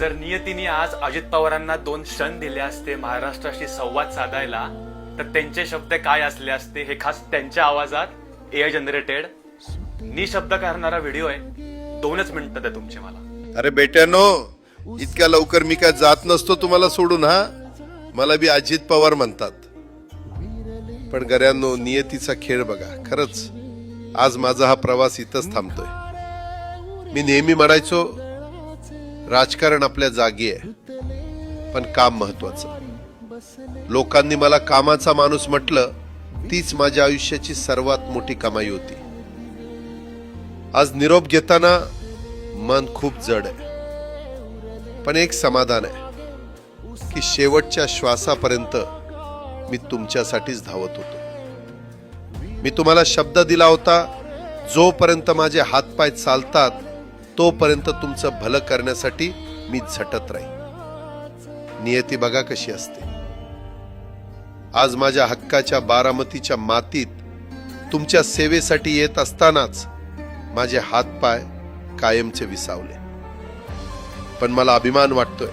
जर नियतीने आज अजित पवारांना 2 क्षण दिले असते महाराष्ट्राशी संवाद साधायला, तर त्यांचे शब्द काय असले असते हे खास त्यांच्या आवाजात एआय जनरेटेड निशब्द करणारा व्हिडिओ आहे. 2च मिनिटं द्या तुमचे मला. अरे बेट्यानो, इतक्या लवकर मी काय जात नसतो तुम्हाला सोडून. हा, मला बी अजित पवार म्हणतात. पण गऱ्यांनो, नियतीचा खेळ बघा. खरंच आज माझा हा प्रवास इथंच थांबतोय. मी नेहमी म्हणायचो राजकारण आपल्या जागी आहे, पण काम महत्वाचं. लोकांनी मला कामाचा माणूस म्हटलं, तीच माझ्या आयुष्याची सर्वात मोठी कमाई होती. आज निरोप घेताना मन खूप जड आहे, पण एक समाधान आहे की शेवटच्या श्वासापर्यंत मी तुमच्यासाठीच धावत होतो. मी तुम्हाला शब्द दिला होता, जोपर्यंत माझे हातपाय चालतात तोपर्यंत तुमचं भलं करण्यासाठी मी झटत राहील. नियती बघा कशी असते. आज माझ्या हक्काच्या बारामतीच्या मातीत तुमच्या सेवेसाठी येत असतानाच माझे हातपाय कायमचे विसावले. पण मला अभिमान वाटतोय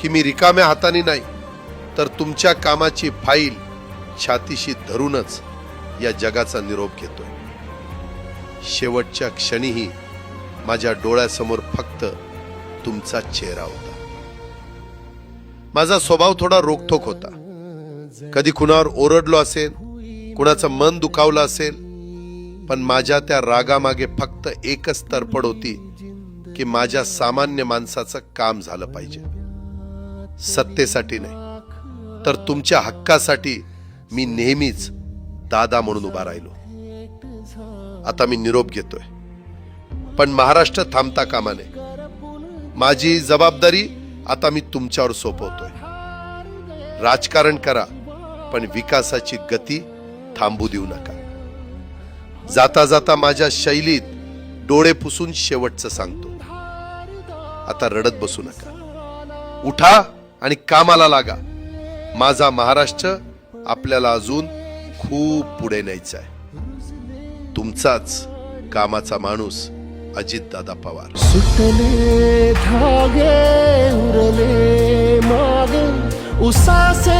की मी रिकाम्या हाताने नाही, तर तुमच्या कामाची फाईल छातीशी धरूनच या जगाचा निरोप घेतोय. शेवटच्या क्षणीही माझ्या डोळ्यासमोर फक्त तुमचा चेहरा होता. माझा स्वभाव थोडा रोखठोक होता. कधी कुणावर ओरडलो असेल, कुणाचं मन दुखावलं असेल, पण माझ्या त्या रागामागे फक्त एकच तडफड होती की माझ्या सामान्य माणसाचं काम झालं पाहिजे. सत्तेसाठी नाही, तर तुमच्या हक्कासाठी मी नेहमीच दादा म्हणून उभा राहिलो. आता मी निरोप घेतोय, पण महाराष्ट्र थांबता कामा नये. माझी जबाबदारी आता मी तुमच्यावर सोपवतोय. राजकारण करा, पण विकासाची गती थांबू देऊ नका. जाता जाता माझ्या शैलीत डोळे पुसून शेवटचं सांगतो, आता रडत बसू नका. उठा आणि कामाला लागा. माझा महाराष्ट्र आपल्याला अजून खूप पुढे न्यायचा आहे. तुमचाच कामाचा माणूस अजितदादा पवार. सुटले धागे उरले माग उसासे